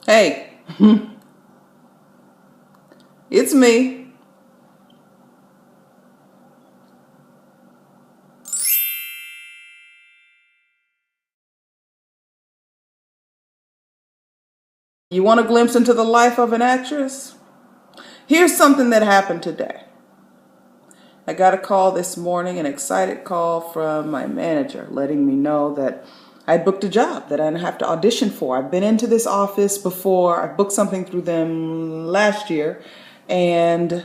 Hey, it's me. You want a glimpse into the life of an actress? Here's something that happened today. I got a call this morning, an excited call from my manager, letting me know that I booked a job that I didn't have to audition for. I've been into this office before. I booked something through them last year, and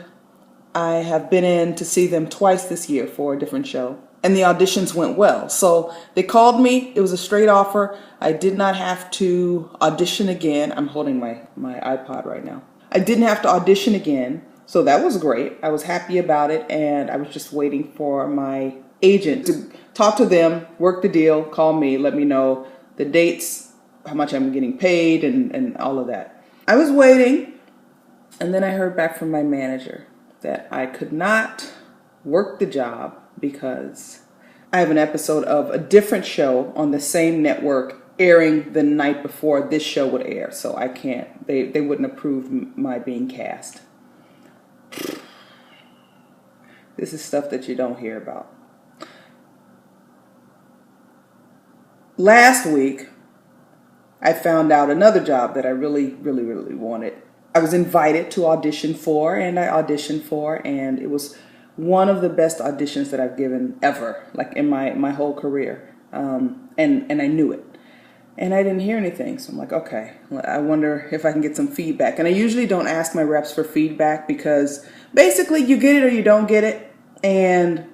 I have been in to see them twice this year for a different show. And the auditions went well. So they called me. It was a straight offer. I did not have to audition again. I'm holding my iPod right now. I didn't have to audition again. So that was great. I was happy about it. And I was just waiting for my agent to talk to them, work the deal, call me, let me know the dates, how much I'm getting paid, and all of that. I was waiting. And then I heard back from my manager that I could not work the job because I have an episode of a different show on the same network airing the night before this show would air. So I can't, they wouldn't approve my being cast. This is stuff that you don't hear about. Last week, I found out another job that I really wanted. I was invited to audition for, and I auditioned for, and it was one of the best auditions that I've given ever, like in my whole career. And I knew it. And I didn't hear anything. So I'm like, okay, I wonder if I can get some feedback. And I usually don't ask my reps for feedback because basically you get it or you don't get it. And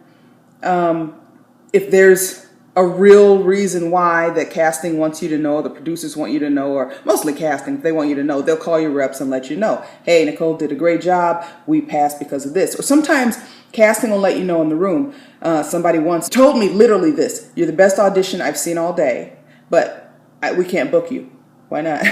if there's a real reason why that casting wants you to know, the producers want you to know, or mostly casting, if they want you to know, they'll call your reps and let you know, hey, Nicole did a great job, we passed because of this. Or sometimes casting will let you know in the room. Somebody once told me literally this: you're the best audition I've seen all day, but we can't book you. Why not?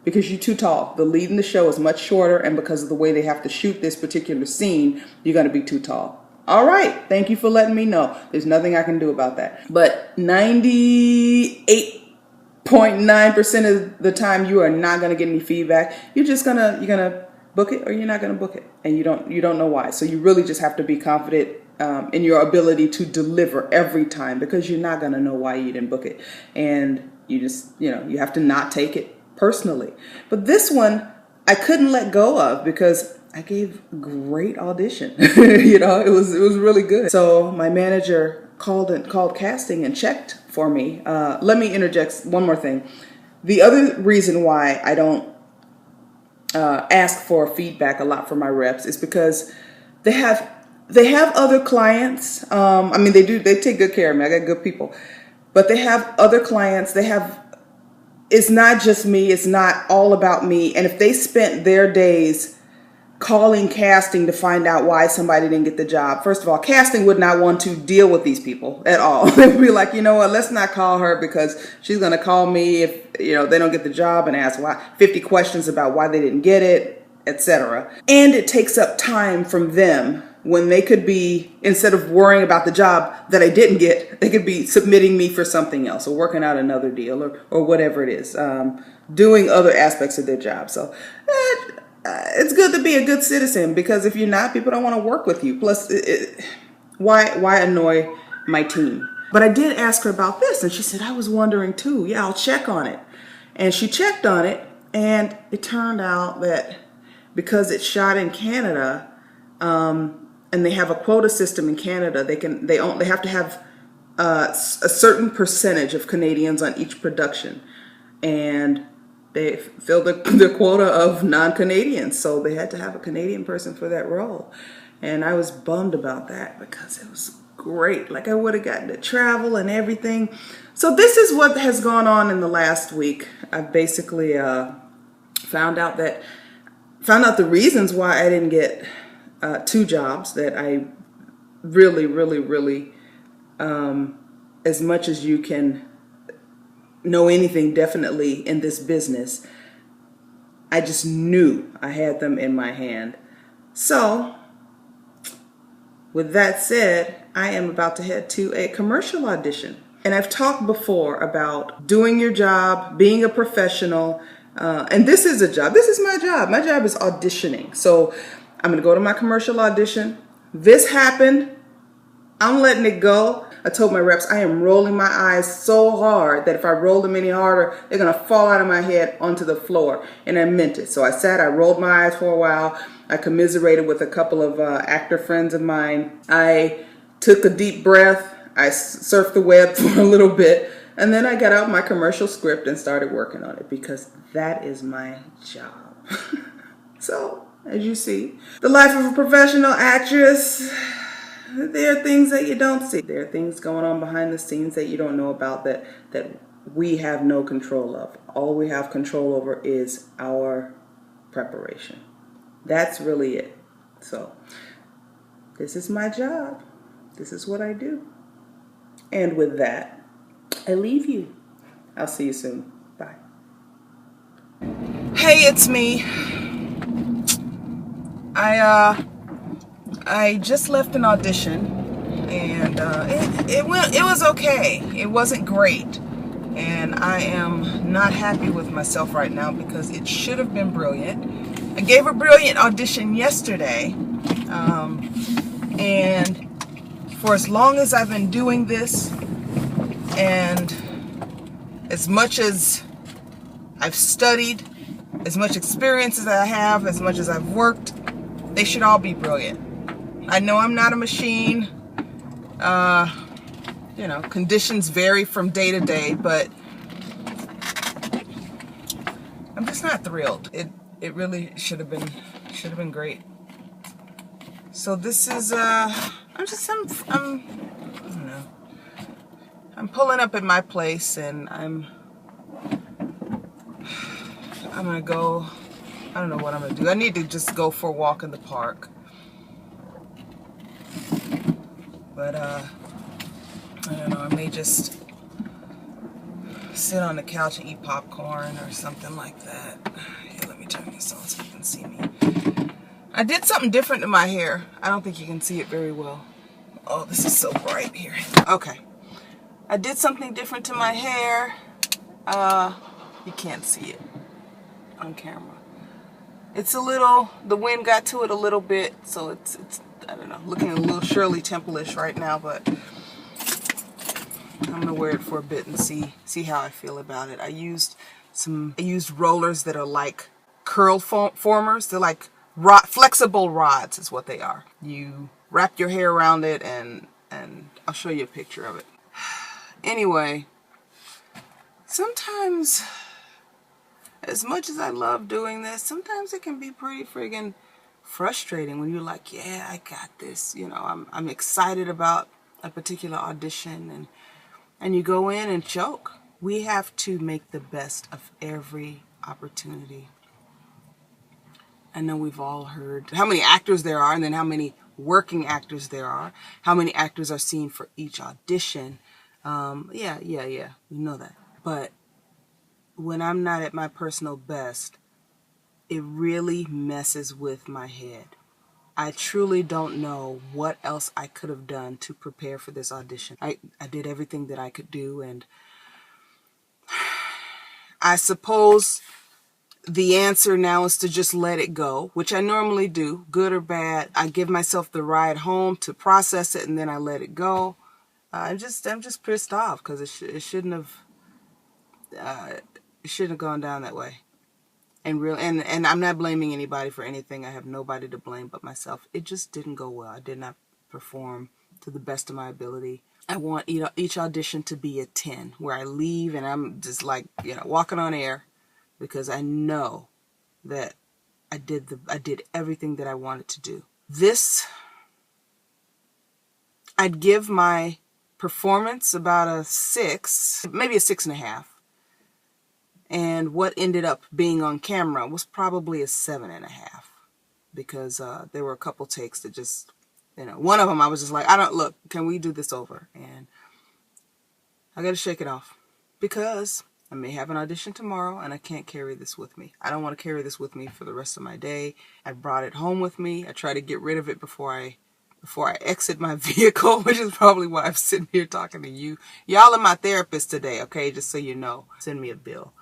Because you're too tall. The lead in the show is much shorter, and because of the way they have to shoot this particular scene, you're going to be too tall. All right, thank you for letting me know. There's nothing I can do about that. But 98.9% of the time, you are not going to get any feedback. You're gonna book it, or you're not going to book it, and you don't know why. So you really just have to be confident in your ability to deliver every time, because you're not going to know why you didn't book it, and you just you have to not take it personally. But this one I couldn't let go of because I gave a great audition. It was really good. So my manager called casting and checked for me. Let me interject one more thing. The other reason why I don't ask for feedback a lot from my reps is because they have other clients. They take good care of me. I got good people, but they have other clients. It's not just me. It's not all about me. And if they spent their days calling casting to find out why somebody didn't get the job, first of all, casting would not want to deal with these people at all. They would be like, you know what, let's not call her because she's going to call me if they don't get the job and ask 50 questions about why they didn't get it, etc. And it takes up time from them when they could be, instead of worrying about the job that I didn't get, they could be submitting me for something else or working out another deal or whatever it is, doing other aspects of their job. So it's good to be a good citizen, because if you're not, people don't want to work with you. Plus, why annoy my team? But I did ask her about this, and she said, I was wondering too. Yeah, I'll check on it. And she checked on it, and it turned out that because it's shot in Canada, and they have a quota system in Canada, they have to have a certain percentage of Canadians on each production, and they filled the quota of non-Canadians, so they had to have a Canadian person for that role. And I was bummed about that because it was great. Like, I would have gotten to travel and everything. So this is what has gone on in the last week. I basically found out the reasons why I didn't get 2 jobs that I really, as much as you can know anything definitely in this business, I just knew I had them in my hand. So with that said, I am about to head to a commercial audition. And I've talked before about doing your job, being a professional, And this is a job. This is my job. My job is auditioning. So I'm going to go to my commercial audition. This happened. I'm letting it go. I told my reps I am rolling my eyes so hard that if I roll them any harder, they're going to fall out of my head onto the floor. And I meant it. So I sat, I rolled my eyes for a while. I commiserated with a couple of actor friends of mine. I took a deep breath. I surfed the web for a little bit. And then I got out my commercial script and started working on it because that is my job. So, as you see, the life of a professional actress, there are things that you don't see. There are things going on behind the scenes that you don't know about that we have no control of. All we have control over is our preparation. That's really it. So, this is my job. This is what I do. And with that, I leave you. I'll see you soon. Bye. Hey, it's me. I just left an audition, and it was okay. It wasn't great, and I am not happy with myself right now because it should have been brilliant. I gave a brilliant audition yesterday, and for as long as I've been doing this, and as much as I've studied, as much experience as I have, as much as I've worked, they should all be brilliant. I know I'm not a machine. Conditions vary from day to day, but I'm just not thrilled. It really should have been great. So this is I'm pulling up at my place, and I'm gonna go. I don't know what I'm gonna do. I need to just go for a walk in the park. But I don't know. I may just sit on the couch and eat popcorn or something like that. Here, let me turn this on so you can see me. I did something different to my hair. I don't think you can see it very well. Oh, this is so bright here. Okay. I did something different to my hair. You can't see it on camera. It's a little, the wind got to it a little bit, so it's I don't know, looking a little Shirley Temple-ish right now, but I'm gonna wear it for a bit and see how I feel about it. I used rollers that are like curl formers. They're like flexible rods is what they are. You wrap your hair around it, and I'll show you a picture of it. Anyway, sometimes, as much as I love doing this, sometimes it can be pretty friggin' frustrating when you're like, yeah, I got this. I'm excited about a particular audition, and you go in and choke. We have to make the best of every opportunity. I know we've all heard how many actors there are, and then how many working actors there are, how many actors are seen for each audition. Yeah, we know that. But when I'm not at my personal best, it really messes with my head. I truly don't know what else I could have done to prepare for this audition. I did everything that I could do, and I suppose the answer now is to just let it go, which I normally do, good or bad. I give myself the ride home to process it, and then I let it go. I'm just pissed off because it shouldn't have gone down that way. And I'm not blaming anybody for anything. I have nobody to blame but myself. It just didn't go well. I did not perform to the best of my ability. I want each audition to be a 10, where I leave and I'm just like, walking on air, because I know that I did everything that I wanted to do. This, I'd give my performance about a 6, maybe a 6.5. And what ended up being on camera was probably a 7.5, because there were a couple takes that just, one of them I was just like, can we do this over? And I got to shake it off, because I may have an audition tomorrow and I can't carry this with me. I don't want to carry this with me for the rest of my day. I brought it home with me. I try to get rid of it before I exit my vehicle, which is probably why I'm sitting here talking to you. Y'all are my therapist today, okay? Just so you know. Send me a bill.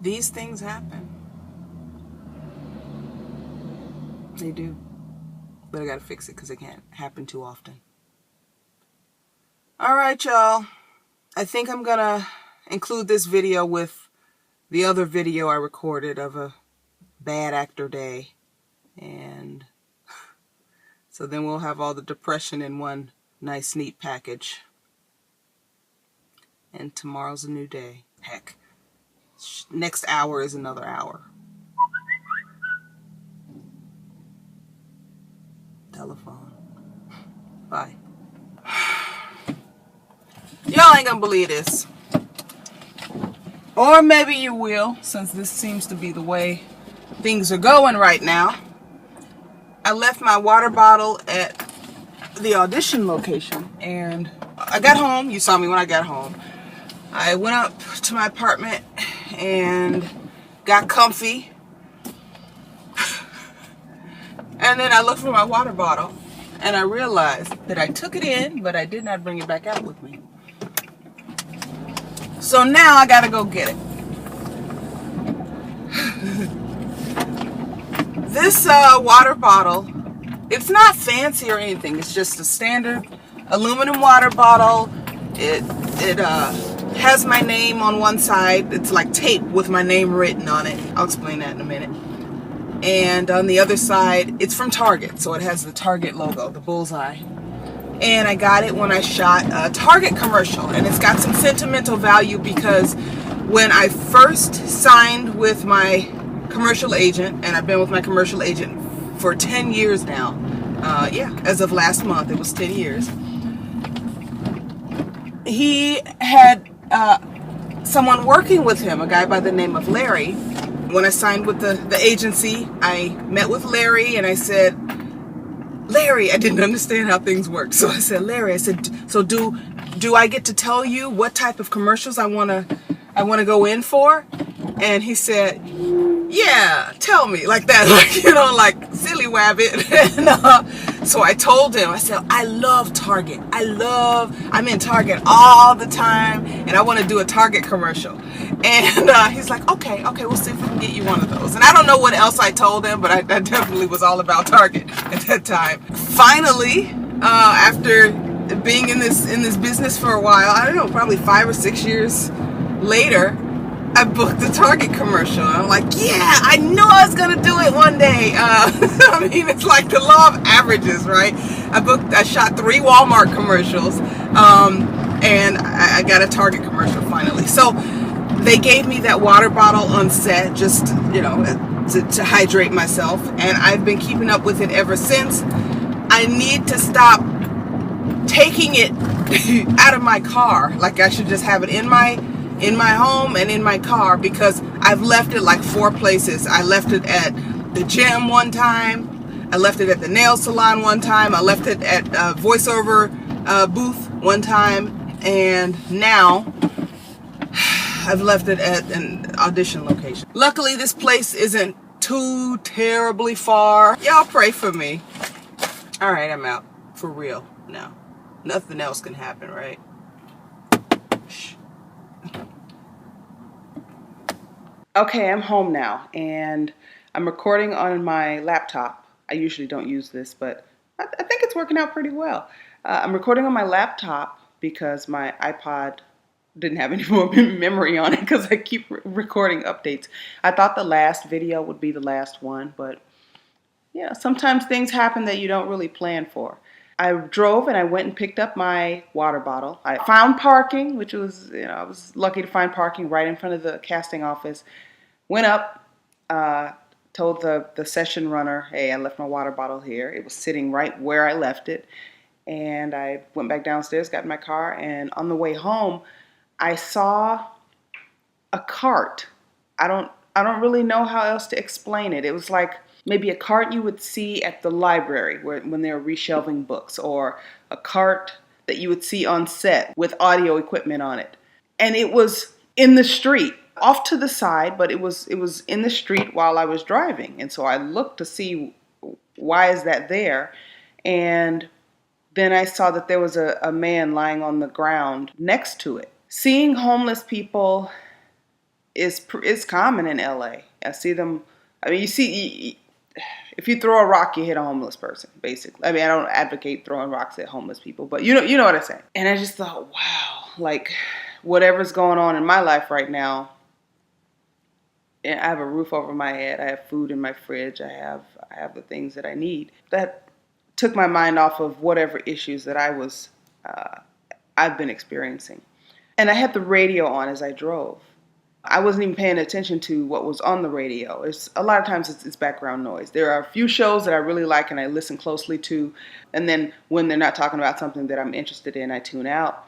these things happen. They do. But I gotta fix it because it can't happen too often. Alright, y'all. I think I'm gonna include this video with the other video I recorded of a bad actor day. And so then we'll have all the depression in one nice, neat package. And tomorrow's a new day. Heck, next hour is another hour. Telephone. Bye. Y'all ain't gonna believe this. Or maybe you will, since this seems to be the way things are going right now. I left my water bottle at the audition location, and I got home. You saw me when I got home. I went up to my apartment and got comfy. And then I looked for my water bottle, and I realized that I took it in, but I did not bring it back out with me. So now I gotta go get it. This water bottle, it's not fancy or anything. It's just a standard aluminum water bottle. It has my name on one side. It's like tape with my name written on it. I'll explain that in a minute. And on the other side, it's from Target. So it has the Target logo, the bullseye. And I got it when I shot a Target commercial. And it's got some sentimental value because when I first signed with my commercial agent, and I've been with my commercial agent for 10 years now. Yeah, as of last month, it was 10 years. He had someone working with him, a guy by the name of Larry. When I signed with the agency, I met with Larry and I said, Larry, I didn't understand how things worked. So I said, Larry, I said, so do I get to tell you what type of commercials I wanna go in for? And he said, yeah, tell me, like that, like, you know, like silly wabbit. And so I told him, I said, I love Target. I'm in Target all the time, and I want to do a Target commercial. And he's like, okay, we'll see if we can get you one of those. And I don't know what else I told him, but I definitely was all about Target at that time. Finally, after being in this business for a while, I don't know, probably 5 or 6 years later, I booked the Target commercial. I'm like, yeah, I knew I was gonna do it one day. I mean, it's like the law of averages, right? I shot 3 Walmart commercials, and I got a Target commercial finally. So they gave me that water bottle on set, just, you know, to hydrate myself, and I've been keeping up with it ever since. I need to stop taking it out of my car. Like, I should just have it in my home and in my car, because I've left it like 4 places. I left it at the gym one time. I left it at the nail salon one time. I left it at a voiceover booth one time. And now I've left it at an audition location. Luckily, this place isn't too terribly far. Y'all pray for me. All right, I'm out. For real now. Nothing else can happen, right? Shh. Okay, I'm home now, and I'm recording on my laptop. I usually don't use this, but I think it's working out pretty well. I'm recording on my laptop because my iPod didn't have any more memory on it because I keep recording updates. I thought the last video would be the last one, but yeah, sometimes things happen that you don't really plan for. I drove and I went and picked up my water bottle. I found parking, which was, you know, I was lucky to find parking right in front of the casting office. Went up, told the session runner, hey, I left my water bottle here. It was sitting right where I left it. And I went back downstairs, got in my car, and on the way home, I saw a cart. I don't really know how else to explain it. It was like maybe a cart you would see at the library when they're reshelving books, or a cart that you would see on set with audio equipment on it. And it was in the street, off to the side, but it was in the street while I was driving. And so I looked to see, why is that there? And then I saw that there was a man lying on the ground next to it. Seeing homeless people it's common in LA. I see them. I mean, if you throw a rock, you hit a homeless person, basically. I mean, I don't advocate throwing rocks at homeless people, but you know what I'm saying. And I just thought, wow, like whatever's going on in my life right now, I have a roof over my head. I have food in my fridge. I have the things that I need. That took my mind off of whatever issues that I've been experiencing. And I had the radio on as I drove. I wasn't even paying attention to what was on the radio. It's a lot of times it's background noise. There are a few shows that I really like and I listen closely to, and then when they're not talking about something that I'm interested in, I tune out.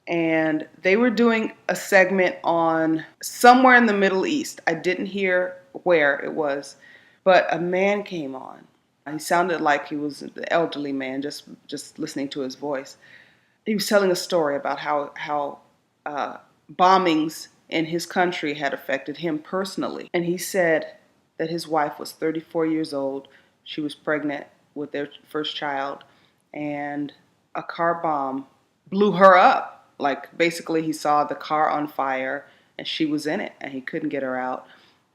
And they were doing a segment on somewhere in the Middle East. I didn't hear where it was, but a man came on. He sounded like he was an elderly man, just listening to his voice. He was telling a story about how bombings in his country had affected him personally. And he said that his wife was 34 years old. She was pregnant with their first child, and a car bomb blew her up. Like basically he saw the car on fire and she was in it and he couldn't get her out.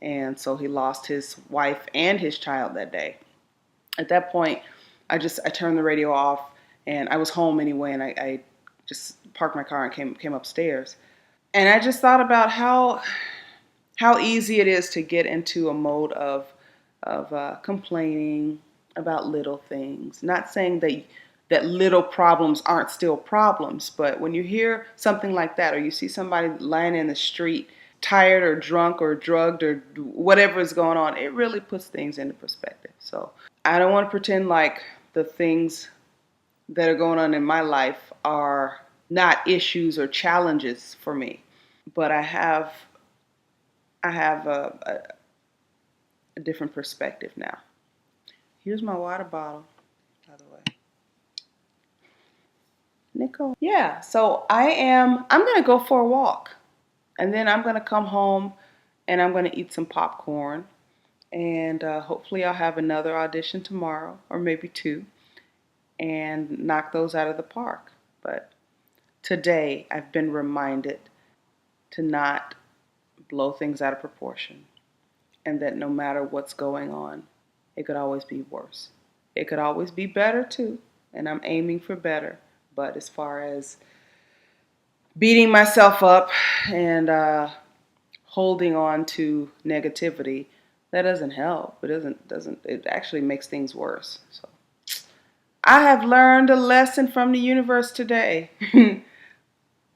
And so he lost his wife and his child that day. At that point, I turned the radio off, and I was home anyway, and I just parked my car and came upstairs. And I just thought about how easy it is to get into a mode of complaining about little things. Not saying that little problems aren't still problems, but when you hear something like that, or you see somebody lying in the street, tired or drunk or drugged or whatever is going on, it really puts things into perspective. So I don't want to pretend like the things that are going on in my life are not issues or challenges for me, but I have a different perspective now. Here's my water bottle, by the way. Nicole. Yeah, so I'm going to go for a walk, and then I'm going to come home and I'm going to eat some popcorn, and hopefully I'll have another audition tomorrow, or maybe two, and knock those out of the park. But today I've been reminded to not blow things out of proportion, and that no matter what's going on, it could always be worse. It could always be better too, and I'm aiming for better. But as far as beating myself up and holding on to negativity, that doesn't help. It actually makes things worse. So I have learned a lesson from the universe today.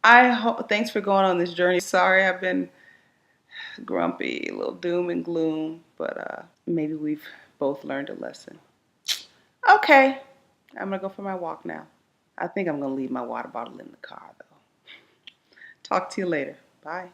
Thanks for going on this journey. Sorry I've been grumpy, a little doom and gloom, but maybe we've both learned a lesson. Okay, I'm gonna go for my walk now. I think I'm gonna leave my water bottle in the car though. Talk to you later. Bye.